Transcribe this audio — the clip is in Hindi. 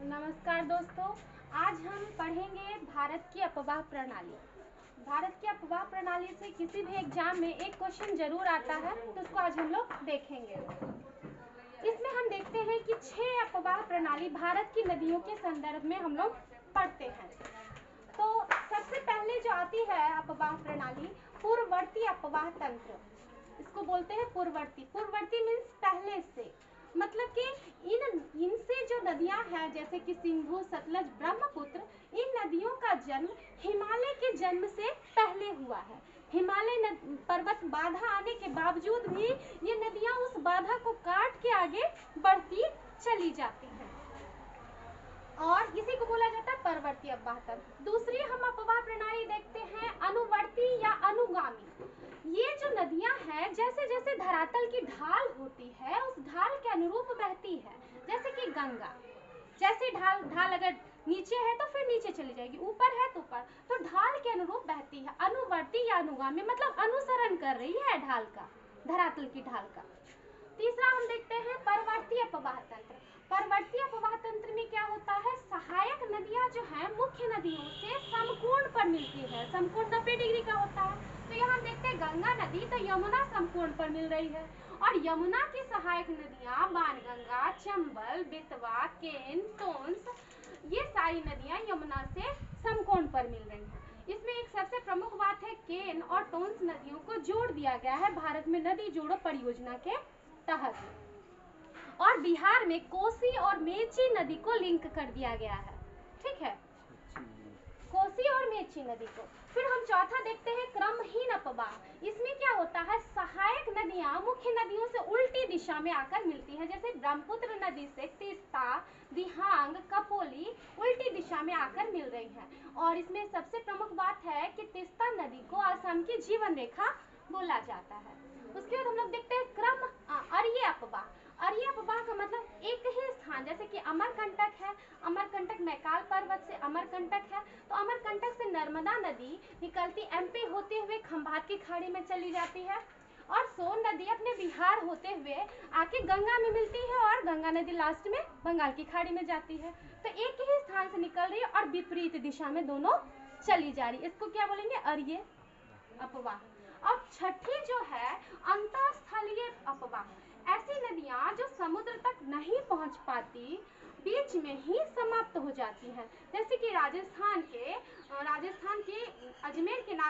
नमस्कार दोस्तों, आज हम पढ़ेंगे भारत की अपवाह प्रणाली। भारत की अपवाह प्रणाली से किसी भी एग्जाम में एक क्वेश्चन जरूर आता है, तो उसको आज हम लोग देखेंगे। इसमें हम देखते हैं कि 6 अपवाह प्रणाली भारत की नदियों के संदर्भ में हम लोग पढ़ते हैं। तो सबसे पहले जो आती है अपवाह प्रणाली, पूर्ववर्ती अपवाह तंत्र। इसको बोलते हैं पूर्ववर्ती। पूर्ववर्ती मीन्स पहले से, मतलब कि इनसे जो नदियां हैं जैसे कि सिंधु, सतलज, ब्रह्मपुत्र, इन नदियों का जन्म हिमालय के जन्म से पहले हुआ है। हिमालय पर्वत बाधा आने के बावजूद भी ये नदियां उस बाधा को काट के आगे बढ़ती चली जाती हैं और इसी को बोला जाता है परवर्ती अपवाह तंत्र। दूसरी हम अपवाह प्रणाली देखते हैं अनुवर्ती या अनुगामी। ये जो नदियां हैं जैसे जैसे धरातल की ढाल होती है उस ढाल के अनुरूप बहती है। जैसे कि गंगा, जैसे ढाल अगर नीचे है तो फिर नीचे चली जाएगी, ऊपर है तो ऊपर, तो ढाल के अनुरूप बहती है। अनुवर्ती या अनुगामी मतलब अनुसरण कर रही है ढाल का, धरातल की ढाल का। तीसरा हम देखते हैं परवर्ती अपवाह तंत्र। परवर्ती अपवाह तंत्र में क्या होता है, सहायक नदियां जो हैं मुख्य नदियों से समकोण पर मिलती है। समकोण 90 डिग्री का होता है। तो यहाँ हम देखते हैं गंगा नदी तो यमुना समकोण पर मिल रही है और यमुना की सहायक नदियां बाणगंगा, चंबल, बेतवा, केन, टोंस, ये सारी नदियां यमुना से समकोण पर मिल रही हैं। इसमें एक सबसे प्रमुख बात है, केन और टोंस नदियों को जोड़ दिया गया है भारत में नदी जोड़ो परियोजना के तहत। और बिहार में कोसी और मेची नदी को लिंक कर दिया गया है। ठीक है, कोसी और मेची नदी को। फिर हम चौथा देखते हैं क्रमहीन अपवाह। इसमें क्या होता है, सहायक नदियां मुख्य नदियों से उल्टी दिशा में आकर मिलती है। जैसे ब्रह्मपुत्र नदी से तीस्ता, दिहांग, कपोली उल्टी दिशा में आकर मिल रही है। और इसमें सबसे प्रमुख बात है कि तीस्ता नदी को असम की जीवन रेखा बोला जाता है। उसके बाद हम लोग देखते हैं अरीय अपवाह। अरीय अपवाह का मतलब एक ही स्थान, जैसे कि अमरकंटक है, अमरकंटक मैकाल पर्वत से अमरकंटक है, तो अमरकंटक से नर्मदा नदी निकलती एमपी होते हुए खंभात की खाड़ी में चली जाती है और सोन नदी अपने बिहार होते हुए आके गंगा में मिलती है और गंगा नदी लास्ट में बंगाल की खाड़ी में जाती है। तो एक ही स्थान से निकल रही है और विपरीत दिशा में दोनों चली जा रही है। इसको क्या बोलेंगे, अरीय अपवाह। अब छठी जो है अंतःस्थलीय अपवाह। ऐसी नदियां जो समुद्र तक नहीं पहुंच पाती, बीच में ही समाप्त हो जाती हैं। जैसे कि राजस्थान के अजमेर के